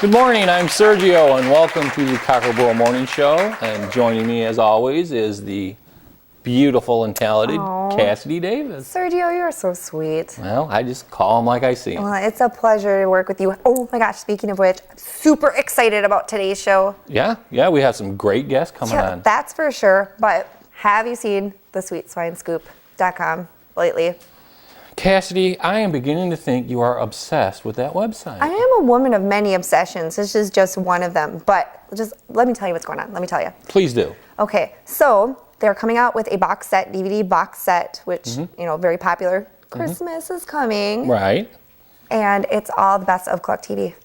Good morning, I'm Sergio, and welcome to the Cocklebur Morning Show. And joining me, as always, is the beautiful and talented Cassidy Davis. Sergio, you're so sweet. Well, I just call him like I see him. Well, it's a pleasure to work with you. Oh my gosh, speaking of which, I'm super excited about today's show. Yeah, we have some great guests coming on. That's for sure. But have you seen the sweetswinescoop.com lately? Cassidy, I am beginning to think you are obsessed with that website. I am a woman of many obsessions. This is just one of them. But just let me tell you what's going on. Let me tell you. Please do. Okay, so they're coming out with a box set, DVD box set, which, very popular. Christmas is coming. Right. And it's all the best of Cluck TV.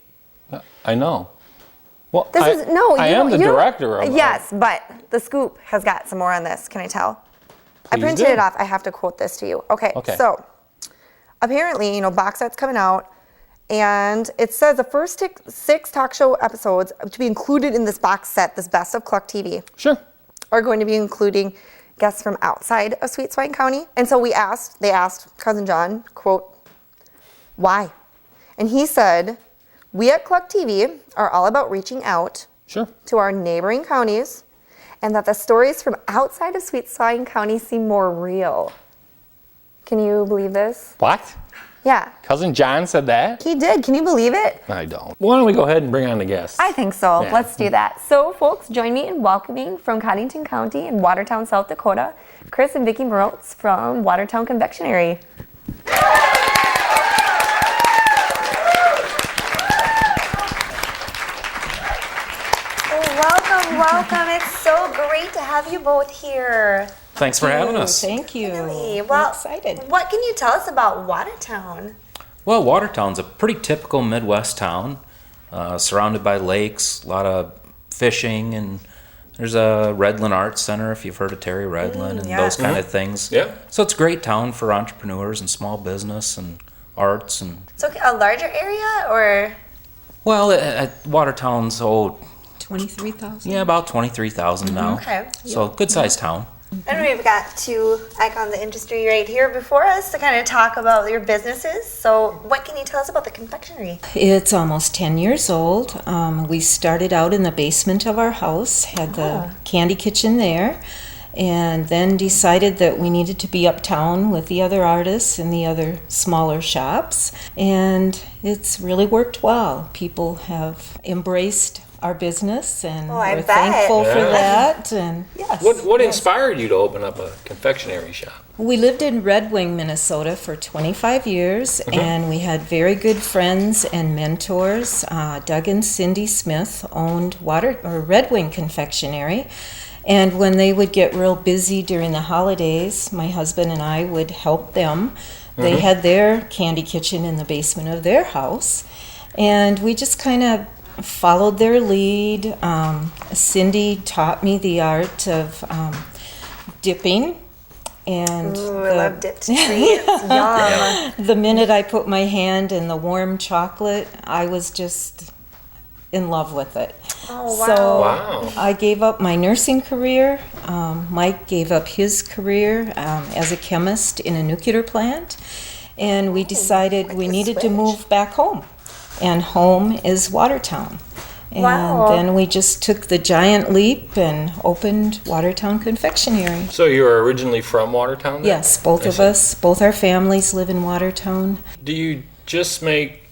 I know. Well, I am the director of it. Yes, but the Scoop has got some more on this. Can I tell? I printed it off. I have to quote this to you. Okay. So apparently, box set's coming out, and it says the first 6 talk show episodes to be included in this box set, this best of Cluck TV. Sure. Are going to be including guests from outside of Sweet Swine County. And so they asked Cousin John, quote, why? And he said, we at Cluck TV are all about reaching out to our neighboring counties, and that the stories from outside of Sweet Swine County seem more real. Can you believe this? What? Yeah. Cousin John said that? He did. Can you believe it? I don't. Why don't we go ahead and bring on the guests? I think so. Yeah. Let's do that. So, folks, join me in welcoming from Codington County in Watertown, South Dakota, Chris and Vickie Marotz from Watertown Confectionery. Welcome. It's so great to have you both here. Thanks for having us. Thank you. Really? Well, I'm excited. What can you tell us about Watertown? Well, Watertown's a pretty typical Midwest town, surrounded by lakes, a lot of fishing, and there's a Redland Arts Center, if you've heard of Terry Redland, and those kind of things. Yeah. So it's a great town for entrepreneurs and small business and arts. And So a larger area, or? Well, Watertown's 23,000? Yeah, about 23,000 now. Okay. So good-sized town. And we've got 2 icons of the industry right here before us to kind of talk about your businesses. So what can you tell us about the confectionery? It's almost 10 years old. We started out in the basement of our house, had the candy kitchen there, and then decided that we needed to be uptown with the other artists and the other smaller shops. And it's really worked well. People have embraced our business, and we're thankful for that. And What inspired you to open up a confectionery shop? We lived in Red Wing, Minnesota for 25 years, and we had very good friends and mentors. Doug and Cindy Smith owned Red Wing Confectionery, and when they would get real busy during the holidays, my husband and I would help them. They had their candy kitchen in the basement of their house, and we just kind of followed their lead. Cindy taught me the art of dipping, and I love dipped treats. Yum. The minute I put my hand in the warm chocolate, I was just in love with it. Oh, wow. So I gave up my nursing career. Mike gave up his career as a chemist in a nuclear plant, and we decided we needed to move back home. And home is Watertown. And then we just took the giant leap and opened Watertown Confectionery. So you were originally from Watertown then? Yes, both of us, both our families live in Watertown. Do you just make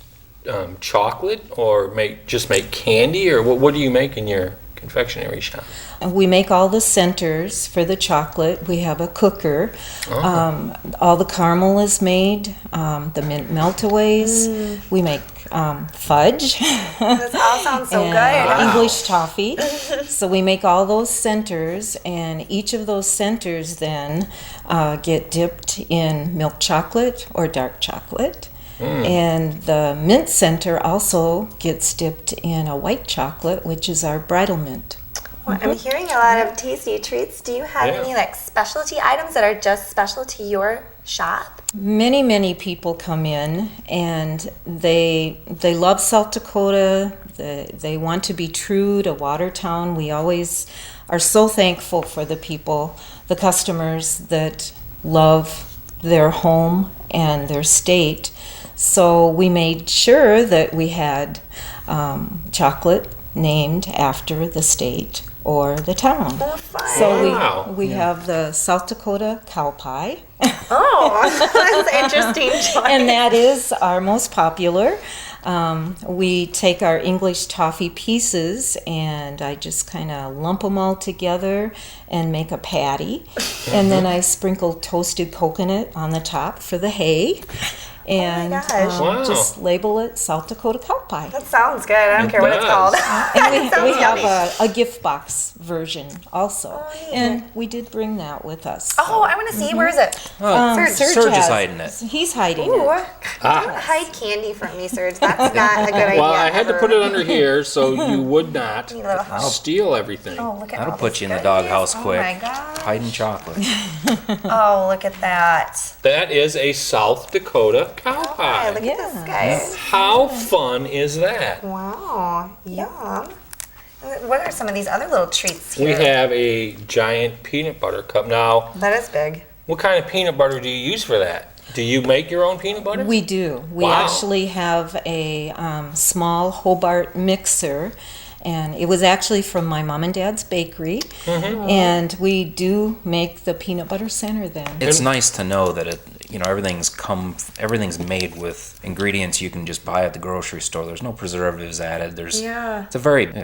chocolate, or just make candy, or what do you make in your confectionery shop? We make all the centers for the chocolate. We have a cooker. All the caramel is made, the mint meltaways. We make fudge. This all sounds so good. English toffee. So we make all those centers, and each of those centers then get dipped in milk chocolate or dark chocolate. And the mint center also gets dipped in a white chocolate, which is our bridal mint. Well, I'm hearing a lot of tasty treats. Do you have any specialty items that are just special to your shop? Many people come in, and they love South Dakota. They want to be true to Watertown. We always are so thankful for the people, the customers that love their home and their state. So we made sure that we had chocolate named after the state or the town. Oh, fun. So Wow. we have the South Dakota cow pie, Oh, that's interesting choice. and that is our most popular. We take our English toffee pieces and I just kind of lump them all together and make a patty. And then I sprinkle toasted coconut on the top for the hay. And gosh. Wow. just label it South Dakota cow pie. That sounds good. I don't care what it's does. called. And It sounds we have yummy. a gift box version also. neat. And we did bring that with us. Oh, I want to see. Where is it? Serge Serge is has- hiding it. He's hiding Ooh, it. don't hide candy from me, Serge. That's not a good idea. Well, I had to ever. put it under here so you would not You little house. steal everything. Oh, look at That'll all put this you in the goodies. doghouse Oh quick. my god. Hiding chocolate. Oh, look at that. That is a South Dakota cow Hi, pie. look Yeah. at this, guys. How fun is that? Wow. Yum. What are some of these other little treats We here? have a giant peanut butter cup. Now, That is big. what kind of peanut butter do you use for that? Do you make your own peanut butter? We do. We Wow. actually have a small Hobart mixer, and it was actually from my mom and dad's bakery. And we do make the peanut butter center then. It's nice to know that everything's made with ingredients you can just buy at the grocery store. There's no preservatives added. Yeah.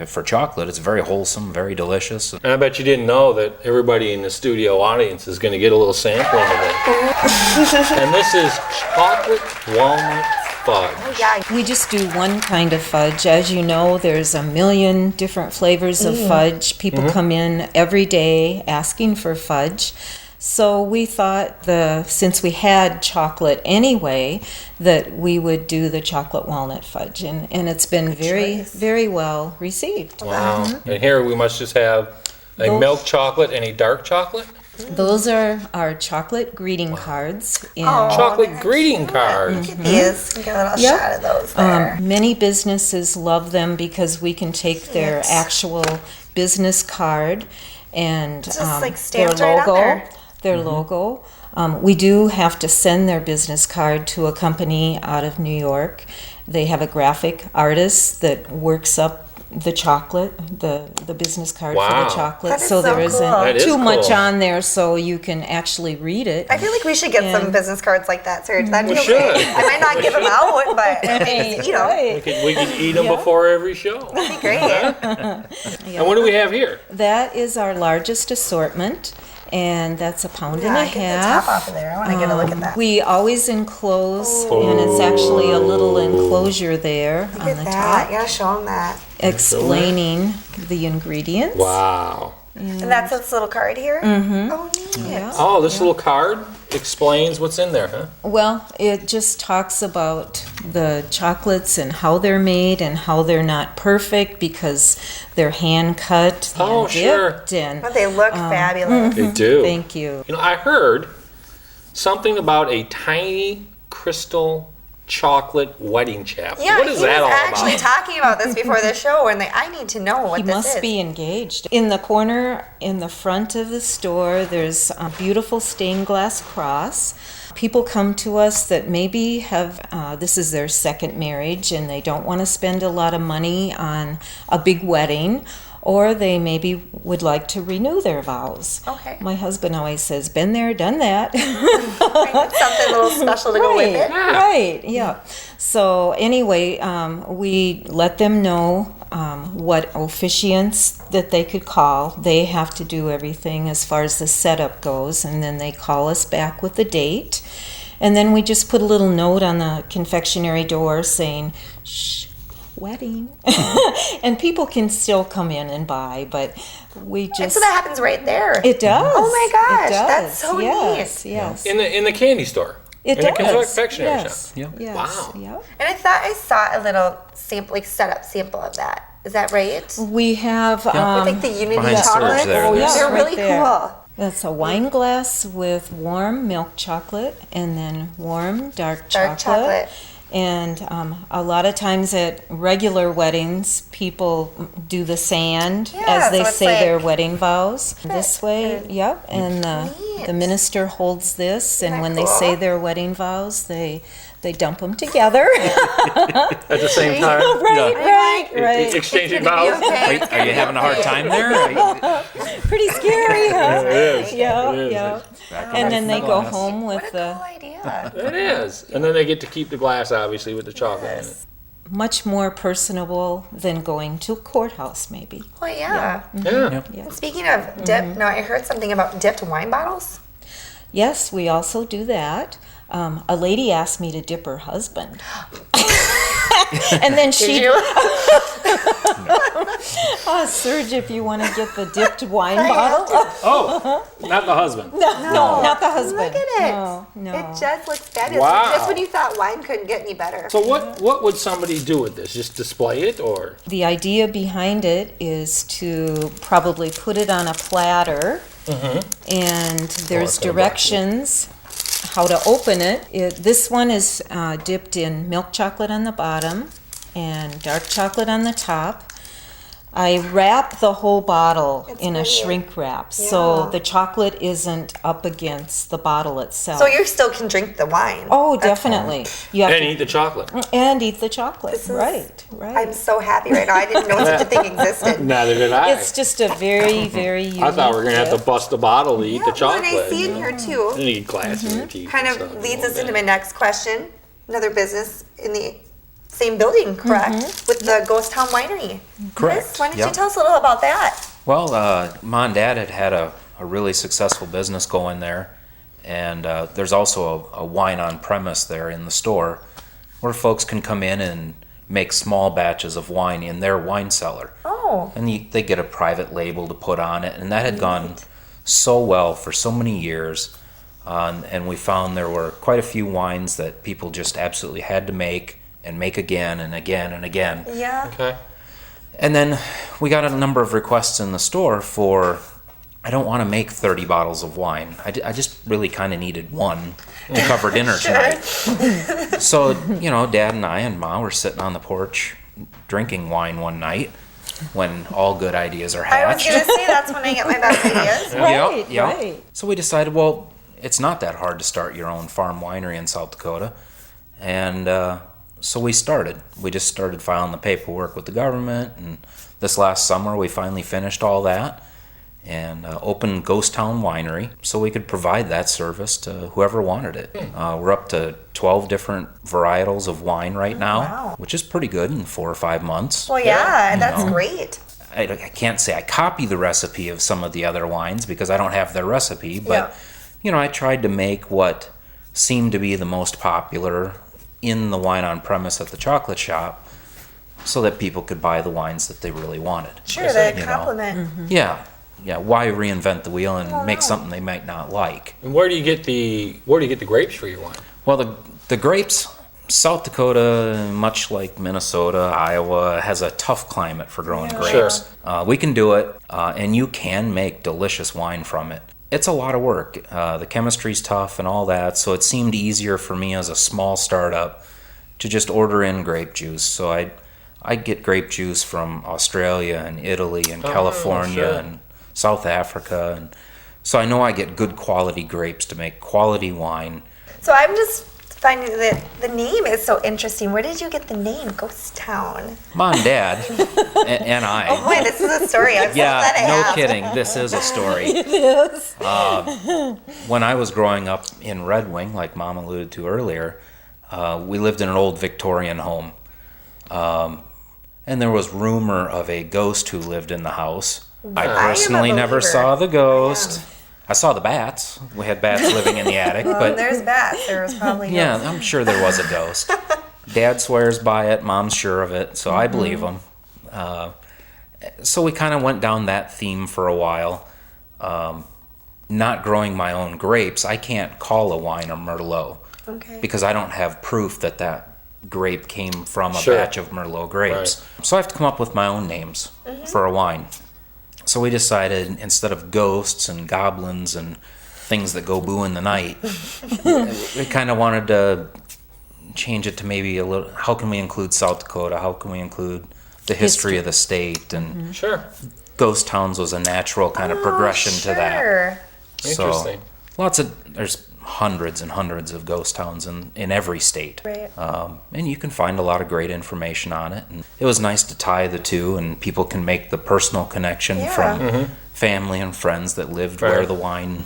For chocolate, it's very wholesome, very delicious. And I bet you didn't know that everybody in the studio audience is going to get a little sampling of it. And this is chocolate walnut fudge. Oh, yeah. We just do one kind of fudge. As you know, there's a million different flavors of fudge. People come in every day asking for fudge. So we thought since we had chocolate anyway, that we would do the chocolate walnut fudge. And it's been very, choice. very well received. Wow. And here we must just have a Those- milk chocolate and a dark chocolate. Those are our chocolate greeting cards. And Chocolate they're greeting cute. cards. Look at these. Get a little Yep. shot of those there. Many businesses love them because we can take their Yes. actual business card and Just, their like, stamped right on logo. there. Their logo. We do have to send their business card to a company out of New York. They have a graphic artist that works up the chocolate, the business card for Wow. the chocolate, That is so there so isn't cool. That is too much cool. on there, so you can actually read it. I feel like we should get some And- business cards like that, Serge. That'd be We okay. should. I might not give them out, but I mean, Right, you know, right. We could eat them Yeah. before every show. it'd be great. And what do we have here? That is our largest assortment, and that's a pound and Yeah, a get the half. top off of there. I want to get a look at that. We always enclose, and it's actually a little enclosure there Look on at the that. top, You gotta show them that. explaining the ingredients. Wow. And that's this little card here? Mm-hmm. Oh, neat. Yeah. Oh, this little card explains what's in there, huh? Well, it just talks about the chocolates and how they're made and how they're not perfect because they're hand cut, hand Oh, sure. dipped, and But they look fabulous. They do. thank you. You know, I heard something about a tiny crystal chocolate wedding chapel. Yeah, What is he that was all actually about? talking about this before the show, and I need to know what He this must is. be engaged. In the corner, in the front of the store, there's a beautiful stained glass cross. People come to us that maybe have, this is their second marriage and they don't want to spend a lot of money on a big wedding, or they maybe would like to renew their vows. Okay. My husband always says, been there, done that. Something a little special to go with it. Right, yeah. So anyway, we let them know what officiants that they could call. They have to do everything as far as the setup goes, and then they call us back with the date. And then we just put a little note on the confectionery door saying, shh, wedding. And people can still come in and buy, but we And just... so that happens right there. It does. Oh my gosh, It does. that's so yes, neat. Yes, In the candy store. It in does. the confectionery yes. shop. Yep. Yes. Wow. Yep. And I thought I saw a little setup sample of that. Is that right? We have With like the Unity Behind Serge chocolates. there. Oh, yeah, They're right really there. cool. That's a wine glass with warm milk chocolate and then warm dark chocolate. chocolate. And a lot of times at regular weddings, people do the sand Yeah, as they so it's say like- their wedding vows. This way, good. yep. And Neat. the minister holds this, and that when they cool? say their wedding vows, they dump them together. At the same time. Right, Oh right. Right. Exchanging It's gonna vows. be okay. Are you having a hard time there? Are you- Pretty scary, huh? It is. Yeah, It is. yeah. Back And on then the they go glass. home with What a the cool idea. It is. And then they get to keep the glass, obviously, with the chocolate in it. much more personable than going to a courthouse, maybe. Well, yeah. Yeah. And speaking of dip, now I heard something about dipped wine bottles. Yes, we also do that. A lady asked me to dip her husband. And then she, Did you? Serge, if you want to get the dipped wine bottle. Oh, not the husband. No, not the husband. Look at it. No. It just looks fabulous. Wow. Just when you thought wine couldn't get any better. So what would somebody do with this? Just display it, or? The idea behind it is to probably put it on a platter, and there's directions how to open it. This one is dipped in milk chocolate on the bottom and dark chocolate on the top. I wrap the whole bottle in a pretty. shrink wrap, so Yeah. the chocolate isn't up against the bottle itself. So you still can drink the wine. Oh, definitely. You have And to, eat the chocolate. and eat the chocolate. This is- Right. I'm so happy right now. I didn't know such a thing existed. Neither did I. It's just a very, very unique I thought we were going to have to dip. bust the bottle to eat the Well, chocolate. and I see in here And too, you need glass in your teeth. kind and stuff of a leads little us into bit. my next question. Another business in the same building, correct? With the Ghost Town Winery. Correct. Chris, why don't Yep. you tell us a little about that? Well, Mom and Dad had a really successful business going there, and there's also a wine on premise there in the store where folks can come in and make small batches of wine in their wine cellar. Oh, And they get a private label to put on it, and that had gone so well for so many years. And we found there were quite a few wines that people just absolutely had to make and make again and again and again. yeah. Okay. And then we got a number of requests in the store for, I don't want to make 30 bottles of wine. I just really kind of needed one to cover dinner tonight. So, Dad and I and Ma were sitting on the porch drinking wine one night when all good ideas are I was hatched. going to say that's when I get my best ideas. Right, Yep. right. So we decided, well, it's not that hard to start your own farm winery in South Dakota. And so we started. We just started filing the paperwork with the government. And this last summer, we finally finished all that and opened Ghost Town Winery so we could provide that service to whoever wanted it. We're up to 12 different varietals of wine right now, wow. which is pretty good in 4 or 5 months. Well, yeah, that's great. I can't say I copy the recipe of some of the other wines because I don't have their recipe, but I tried to make what seemed to be the most popular in the wine on premise at the chocolate shop so that people could buy the wines that they really wanted. Sure, the You know. compliment. Yeah. Why reinvent the wheel and make something they might not like? And where do you get the grapes for your wine? Well, the grapes, South Dakota, much like Minnesota, Iowa, has a tough climate for growing grapes. We can do it, and you can make delicious wine from it. It's a lot of work. The chemistry's tough and all that, so it seemed easier for me as a small startup to just order in grape juice. So I'd get grape juice from Australia and Italy and California sure. and South Africa, and so I know I get good quality grapes to make quality wine. So I'm just finding that the name is so interesting. Where did you get the name Ghost Town? Mom and Dad and I. Oh boy, this is a story. I'm so Yeah, glad I no asked. kidding. This is a story. It is. When I was growing up in Red Wing, like Mom alluded to earlier, we lived in an old Victorian home. And there was rumor of a ghost who lived in the house. I am a personally never believer. saw the ghost. I saw the bats. We had bats living in the attic, Well, but there's bats. There was probably yeah, I'm sure there was a ghost. Dad swears by it. Mom's sure of it, so I believe him. So we kind of went down that theme for a while. Not growing my own grapes, I can't call a wine a Merlot Okay. because I don't have proof that grape came from a Sure. batch of Merlot grapes. So I have to come up with my own names for a wine. So we decided instead of ghosts and goblins and things that go boo in the night, we kind of wanted to change it to maybe a little, how can we include South Dakota? How can we include the history of the state? And Sure. ghost towns was a natural kind of progression to that. Sure. So Interesting. there's hundreds and hundreds of ghost towns in every state. Right. And you can find a lot of great information on it. And it was nice to tie the two, and people can make the personal connection from family and friends that lived where the wine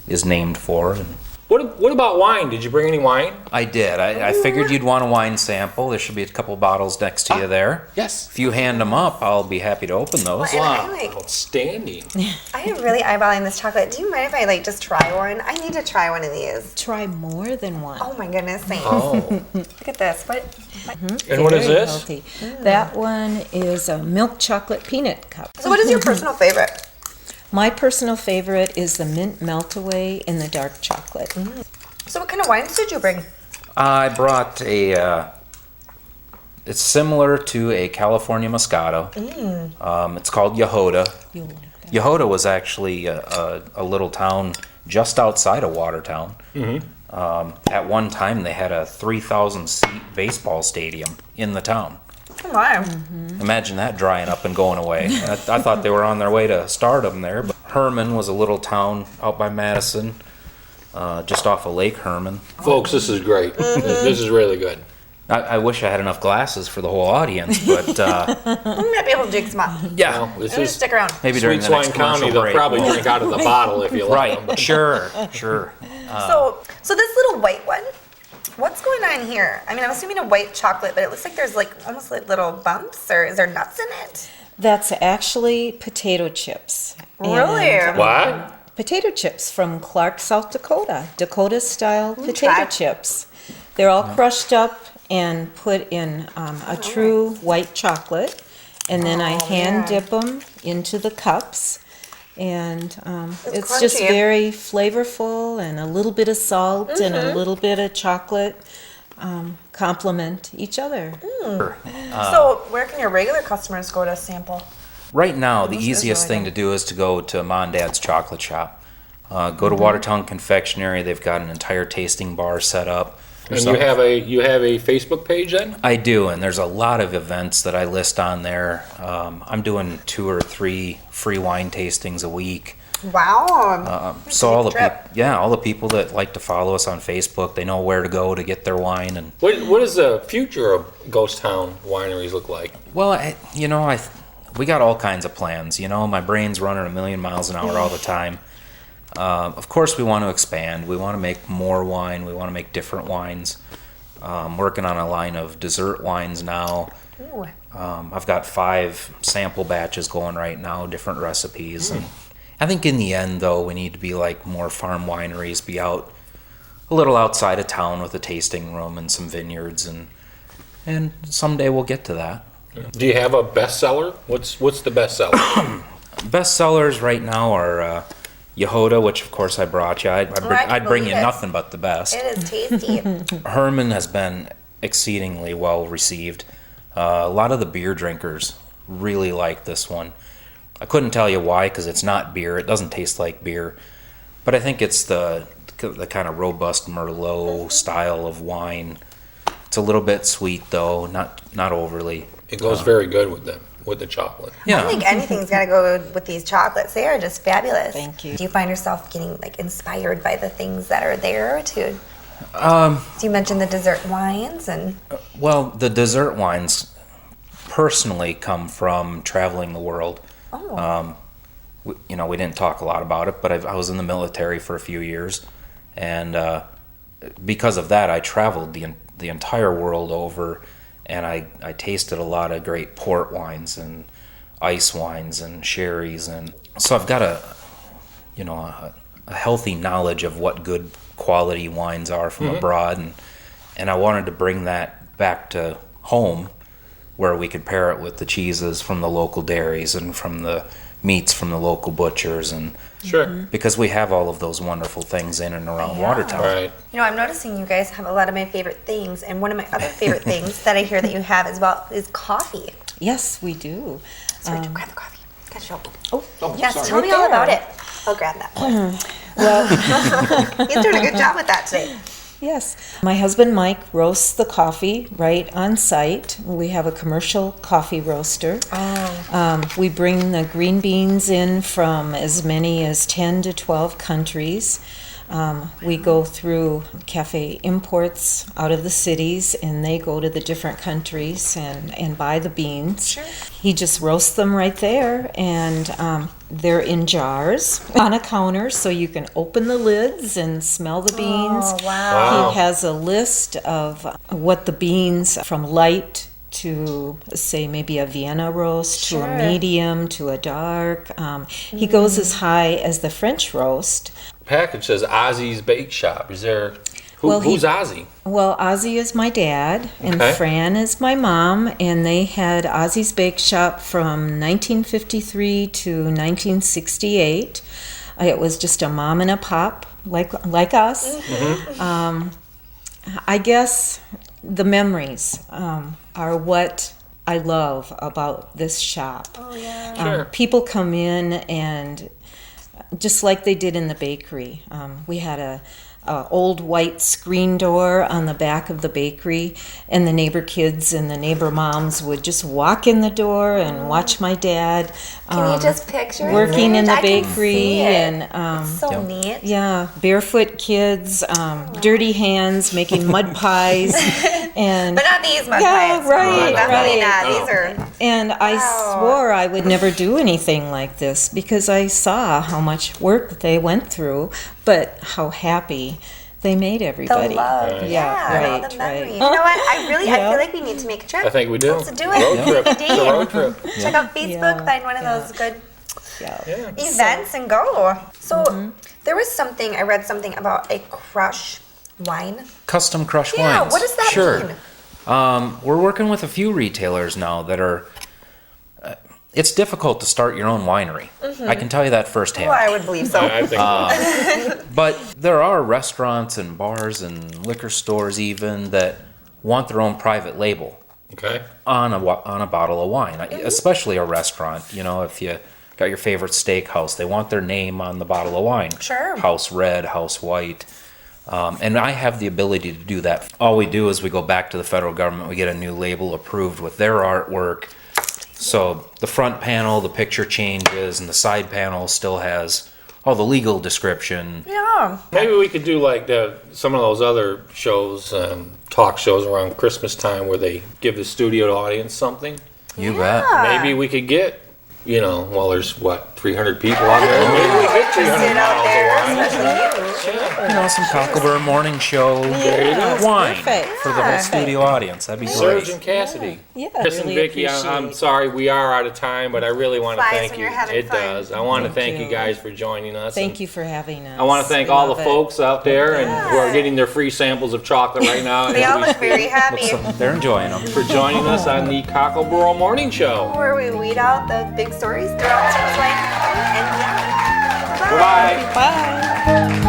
is named for. And What about wine? Did you bring any wine? I did. I figured you'd want a wine sample. There should be a couple bottles next to you there. Yes. If you hand them up, I'll be happy to open those. Well, Wow, I outstanding. I am really eyeballing this chocolate. Do you mind if I just try one? I need to try one of these. Try more than one. Oh my goodness, thanks. Oh. Look at this. And what is Very this? healthy. That one is a milk chocolate peanut cup. So what is your personal favorite? My personal favorite is the mint melt-away in the dark chocolate. So what kind of wines did you bring? I brought it's similar to a California Moscato. It's called Yehoda. Yehoda was actually a little town just outside of Watertown. At one time, they had a 3,000-seat baseball stadium in the town. Oh my. Imagine that drying up and going away. I thought they were on their way to stardom there. But Herman was a little town out by Madison, just off of Lake Herman. Folks, this is great. This is really good. I wish I had enough glasses for the whole audience, but We might be able to drink some up. yeah, This Just is stick around. maybe during Sweet the next Swine County. commercial They'll break. probably drink out of the bottle if you let them. Right, sure. So this little white one, what's going on here? I mean, I'm assuming a white chocolate, but it looks like there's like almost like little bumps, or is there nuts in it? That's actually potato chips. Really? And, What? potato chips from Clark, South Dakota. Dakota-style potato Okay. chips. They're all crushed up and put in a true white chocolate, and then I hand dip them into the cups. And it's just crunchy. very flavorful, and a little bit of salt and a little bit of chocolate complement each other. So where can your regular customers go to sample? Right now, the This is easiest really thing good. to do is to go to Mom and Dad's Chocolate Shop. Go to Watertown Confectionery. They've got an entire tasting bar set up. And you have a Facebook page then? I do, and there's a lot of events that I list on there. I'm doing 2 or 3 free wine tastings a week. Wow. So all the trip. all the people that like to follow us on Facebook, they know where to go to get their wine. And What does the future of ghost town wineries look like? well, we got all kinds of plans. My brain's running a million miles an hour all the time. Of course, we want to expand. We want to make more wine. We want to make different wines. Working on a line of dessert wines now. Ooh. I've got 5 sample batches going right now, different recipes. And I think in the end, though, we need to be like more farm wineries, be out a little outside of town with a tasting room and some vineyards, and someday we'll get to that. Do you have a bestseller? What's the bestseller? Best sellers right now are Yehoda, which of course I brought you. I'd bring you believe it. nothing but the best. It is tasty. Herman has been exceedingly well received. A lot of the beer drinkers really like this one. I couldn't tell you why, because it's not beer. It doesn't taste like beer. But I think it's the kind of robust Merlot style of wine. It's a little bit sweet, though, not overly. It goes very good with the chocolate. I Yeah. think anything's got to go with these chocolates. They are just fabulous. Thank you. Do you find yourself getting like inspired by the things that are there too? Um, So you mentioned the dessert wines and Well, the dessert wines personally come from traveling the world. We didn't talk a lot about it, but I was in the military for a few years, and because of that, I traveled the entire world over, and I tasted a lot of great port wines and ice wines and sherries, and so I've got a healthy knowledge of what good quality wines are from abroad, and I wanted to bring that back to home, where we could pair it with the cheeses from the local dairies and from the meats from the local butchers, and Sure. because we have all of those wonderful things in and around Yeah. Watertown. Right. I'm noticing you guys have a lot of my favorite things, and one of my other favorite things that I hear that you have as well is coffee. Yes, we do. Sorry, grab the coffee. Gotta show. Oh, Yes, sorry. tell me all about it. I'll grab that. He's doing a good job with that today. Yes. My husband Mike roasts the coffee right on site. We have a commercial coffee roaster. We bring the green beans in from as many as 10 to 12 countries. We go through cafe imports out of the cities, and they go to the different countries and buy the beans. Sure. He just roasts them right there, and they're in jars on a counter, so you can open the lids and smell the beans. Oh, wow. He has a list of what the beans from light to, say, maybe a Vienna roast, to a medium, to a dark. He goes as high as the French roast. Package says Ozzy's Bake Shop. Is there Well, who's Ozzy? Well, Ozzy is my dad, and Okay. Fran is my mom, and they had Ozzy's Bake Shop from 1953 to 1968. It was just a mom and a pop, like us. I guess the memories are what I love about this shop. Oh, yeah. Sure. People come in and just like they did in the bakery. We had a old white screen door on the back of the bakery, and the neighbor kids and the neighbor moms would just walk in the door and watch my dad Can you just picture it, working in the Paige? I can bakery, see it. and So neat. yeah, barefoot kids, dirty hands making mud pies, and But not these mud Yeah, pies. right, Definitely right. not. These are. and I Wow. swore I would never do anything like this because I saw how much work they went through, but how happy they made The everybody. love, Yeah, and all right, the memory. right. You know what? I Yeah. feel like we need to make a trip. I think we do. Let's do it. Road trip. Make a It's a road trip. Check out Facebook, Yeah, find one of yeah. those good Yeah. Yeah. events, and go. So there was something I read something about a crush wine. Custom crush Yeah, wines. what does that sure. mean? We're working with a few retailers now that are. It's difficult to start your own winery. I can tell you that firsthand. Well, I would believe so. I think But there are restaurants and bars and liquor stores even that want their own private label okay. on a bottle of wine, especially a restaurant. You know, if you got your favorite steakhouse, they want their name on the bottle of wine. Sure. House red, house white. And I have the ability to do that. All we do is we go back to the federal government, we get a new label approved with their artwork. So the front panel, the picture changes, and the side panel still has all the legal description. Yeah. Maybe we could do like some of those other shows, talk shows around Christmas time where they give the studio audience something. You bet. Maybe we could get, well, there's 300 people out there. Maybe we get 300 Sit out bottles there, of wine. especially you. Some Cocklebur morning show wine perfect. for the whole studio audience. That'd be Serge great. and Cassidy. Yeah, Chris and really Vickie, I'm appreciate- sorry we are out of time, but I really want to Flies thank when you. you're having It fun. does. I want to thank you you. guys for joining us. Thank you for having us. I want to thank We all the love it. folks out there and who are getting their free samples of chocolate right now They as all we look very happy. So they're enjoying them. for joining us on the Cocklebur Morning Show. Where we weed out the big stories throughout Swiss Wine and beyond. Bye. Bye.